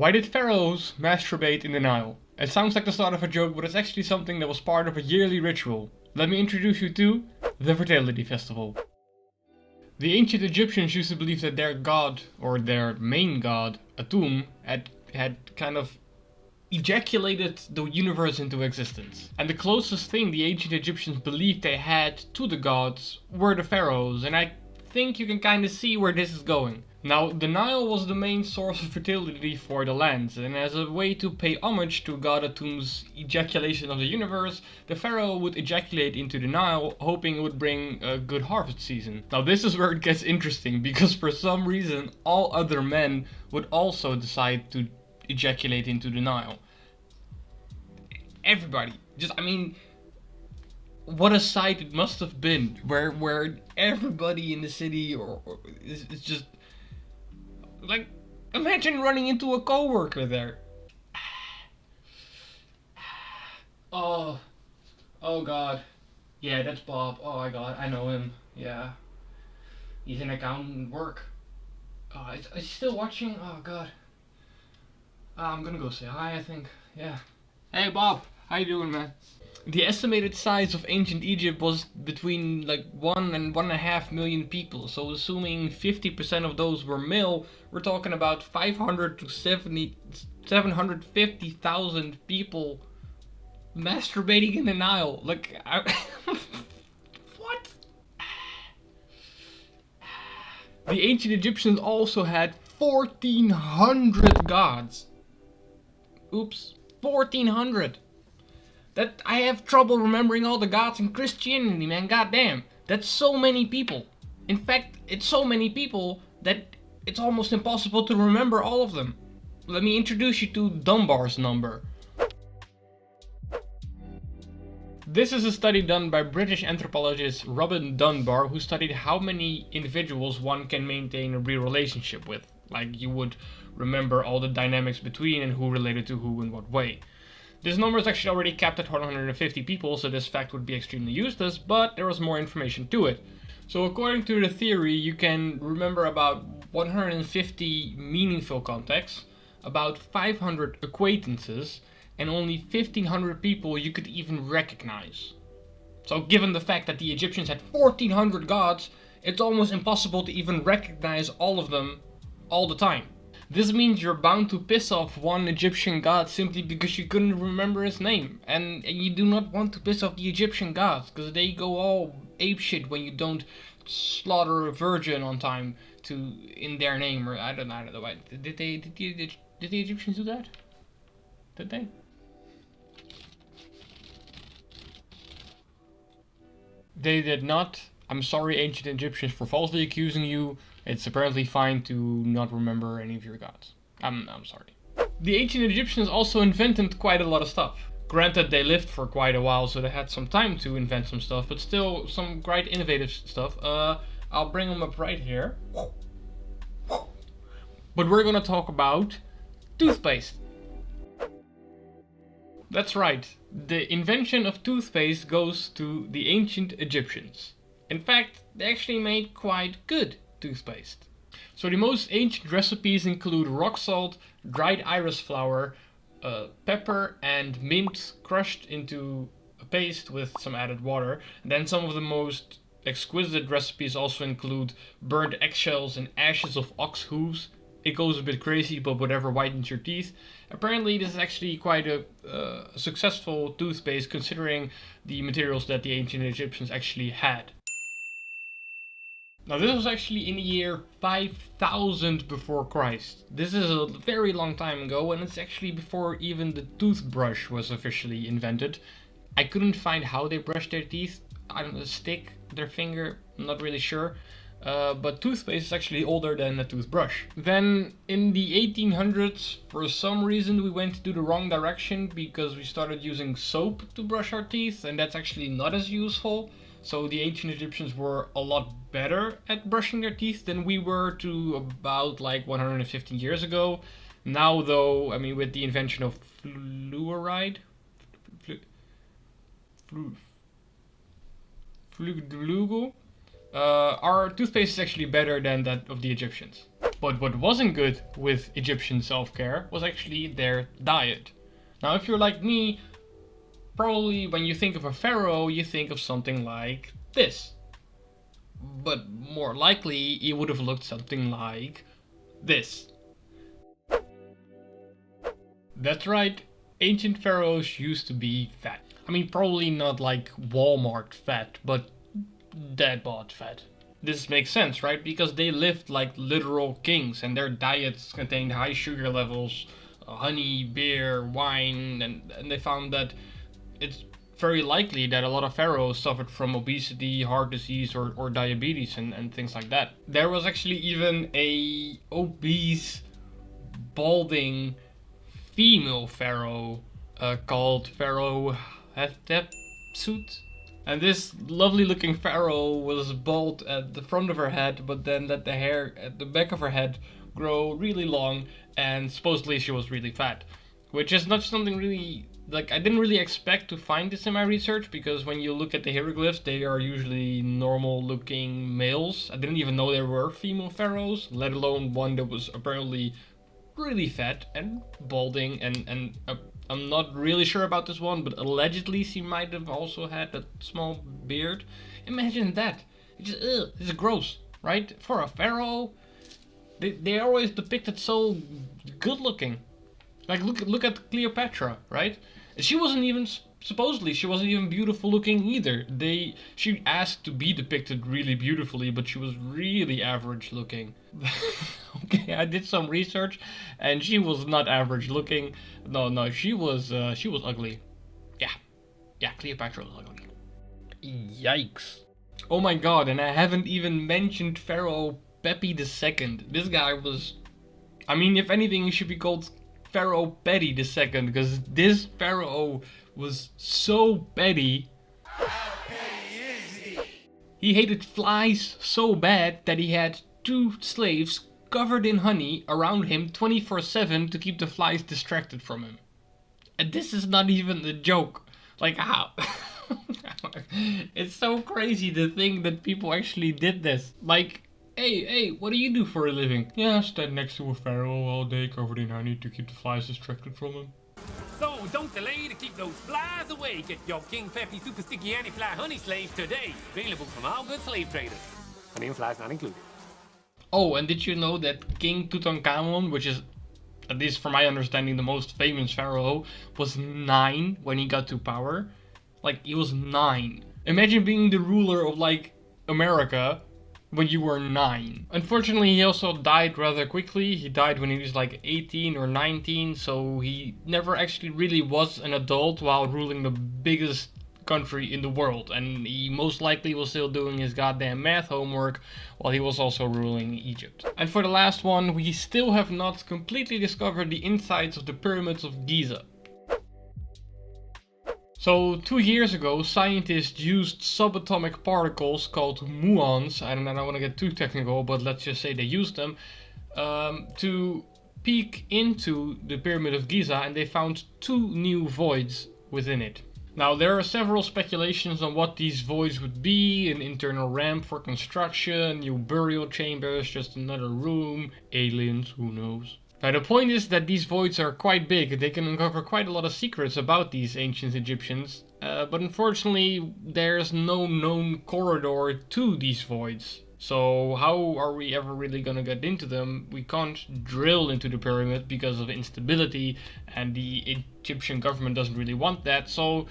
Why did pharaohs masturbate in the Nile? It sounds like the start of a joke, but it's actually something that was part of a yearly ritual. Let me introduce you to the Fertility Festival. The ancient Egyptians used to believe that their god, or their main god, Atum, had kind of ejaculated the universe into existence. And the closest thing the ancient Egyptians believed they had to the gods were the pharaohs, and I think you can kind of see where this is going. Now, the Nile was the main source of fertility for the lands, and as a way to pay homage to God Atum's ejaculation of the universe, the pharaoh would ejaculate into the Nile, hoping it would bring a good harvest season. Now, this is where it gets interesting, because for some reason, all other men would also decide to ejaculate into the Nile. Everybody. What a sight it must have been, where everybody in the city is just... Like, imagine running into a coworker there. Oh god. Yeah, that's Bob. Oh my god, I know him. Yeah. He's an accountant at work. Oh, is he still watching? Oh god. I'm gonna go say hi, I think. Yeah. Hey Bob, how you doing, man? The estimated size of ancient Egypt was between like 1 and 1.5 million people, so assuming 50% of those were male, we're talking about 500 to 750,000 people masturbating in the Nile. Like, what? The ancient Egyptians also had 1,400 gods. Oops, 1,400. That I have trouble remembering all the gods in Christianity, man. Goddamn, that's so many people. In fact, it's so many people that it's almost impossible to remember all of them. Let me introduce you to Dunbar's number. This is a study done by British anthropologist Robin Dunbar, who studied how many individuals one can maintain a real relationship with. Like, you would remember all the dynamics between and who related to who in what way. This number is actually already capped at 150 people, so this fact would be extremely useless, but there was more information to it. So according to the theory, you can remember about 150 meaningful contacts, about 500 acquaintances, and only 1,500 people you could even recognize. So given the fact that the Egyptians had 1,400 gods, it's almost impossible to even recognize all of them all the time. This means you're bound to piss off one Egyptian god simply because you couldn't remember his name. And you do not want to piss off the Egyptian gods, because they go all apeshit when you don't slaughter a virgin on time in their name, or I don't know. Did the Egyptians do that? Did they? They did not. I'm sorry, ancient Egyptians, for falsely accusing you. It's apparently fine to not remember any of your gods. I'm sorry. The ancient Egyptians also invented quite a lot of stuff. Granted, they lived for quite a while, so they had some time to invent some stuff, but still some quite innovative stuff. I'll bring them up right here. But we're gonna talk about toothpaste. That's right. The invention of toothpaste goes to the ancient Egyptians. In fact, they actually made quite good toothpaste. So the most ancient recipes include rock salt, dried iris flower, pepper and mint crushed into a paste with some added water. And then some of the most exquisite recipes also include burnt eggshells and ashes of ox hooves. It goes a bit crazy, but whatever whitens your teeth. Apparently this is actually quite a successful toothpaste considering the materials that the ancient Egyptians actually had. Now this was actually in the year 5000 before Christ. This is a very long time ago, and it's actually before even the toothbrush was officially invented. I couldn't find how they brushed their teeth. I don't know, a stick, their finger, I'm not really sure. But toothpaste is actually older than a toothbrush. Then in the 1800s, for some reason we went to the wrong direction because we started using soap to brush our teeth, and that's actually not as useful. So the ancient Egyptians were a lot better at brushing their teeth than we were to about like 150 years ago. Now though, I mean, with the invention of fluoride, our toothpaste is actually better than that of the Egyptians. But what wasn't good with Egyptian self-care was actually their diet. Now, if you're like me, probably when you think of a pharaoh, you think of something like this. But more likely, it would have looked something like this. That's right, ancient pharaohs used to be fat. I mean, probably not like Walmart fat, but dead bod fat. This makes sense, right? Because they lived like literal kings and their diets contained high sugar levels, honey, beer, wine, and they found that it's very likely that a lot of pharaohs suffered from obesity, heart disease, or diabetes and things like that. There was actually even a obese, balding female pharaoh called Pharaoh Hatshepsut. And this lovely looking pharaoh was bald at the front of her head, but then let the hair at the back of her head grow really long, and supposedly she was really fat. Which is not something really, like, I didn't really expect to find this in my research, because when you look at the hieroglyphs, they are usually normal looking males. I didn't even know there were female pharaohs, let alone one that was apparently really fat and balding, and I'm not really sure about this one, but allegedly she might have also had a small beard. Imagine that. It's just, it's gross, right? For a pharaoh, they are always depicted so good looking. Like look at Cleopatra, right? She wasn't even supposedly she wasn't even beautiful looking either. She asked to be depicted really beautifully, but she was really average looking. Okay, I did some research, and she was not average looking. No, she was ugly. Yeah, Cleopatra was ugly. Yikes! Oh my god! And I haven't even mentioned Pharaoh Pepi II. This guy was, I mean, if anything, he should be called Pharaoh Petty II, because this pharaoh was so petty. How petty is he? He hated flies so bad that he had 2 slaves covered in honey around him 24/7 to keep the flies distracted from him. And this is not even a joke. Like, how? It's so crazy to think that people actually did this. Like, hey, what do you do for a living? Yeah, stand next to a pharaoh all day covered in honey to keep the flies distracted from him. So don't delay to keep those flies away. Get your King Peppy Super Sticky Anti-Fly Honey Slaves today. Available from all good slave traders. Honey and flies not included. Oh, and did you know that King Tutankhamun, which is, at least from my understanding, the most famous pharaoh, was 9 when he got to power? Like, he was 9. Imagine being the ruler of, like, America when you were 9. Unfortunately, he also died rather quickly. He died when he was like 18 or 19, so he never actually really was an adult while ruling the biggest country in the world, and he most likely was still doing his goddamn math homework while he was also ruling Egypt. And for the last one, we still have not completely discovered the insides of the pyramids of Giza. So 2 years ago, scientists used subatomic particles called muons, I don't want to get too technical, but let's just say they used them, to peek into the Pyramid of Giza, and they found 2 new voids within it. Now, there are several speculations on what these voids would be: an internal ramp for construction, new burial chambers, just another room, aliens, who knows. Now, the point is that these voids are quite big. They can uncover quite a lot of secrets about these ancient Egyptians, but unfortunately there's no known corridor to these voids. So how are we ever really gonna get into them? We can't drill into the pyramid because of instability, and the Egyptian government doesn't really want that. So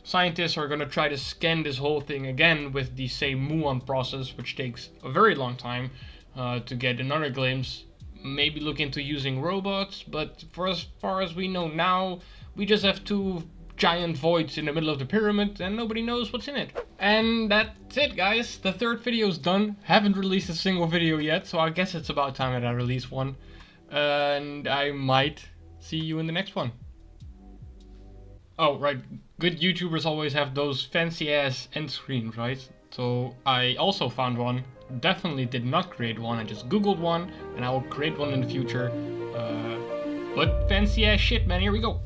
scientists are gonna try to scan this whole thing again with the same muon process, which takes a very long time to get another glimpse. Maybe look into using robots, but for as far as we know now, we just have 2 giant voids in the middle of the pyramid and nobody knows what's in it. And that's it, guys. The 3rd video is done. Haven't released a single video yet, so I guess it's about time that I release one. And I might see you in the next one. Oh, right. Good YouTubers always have those fancy ass end screens, right? So I also found one. Definitely did not create one. I just googled one, and I will create one in the future. But fancy ass shit, man. Here we go.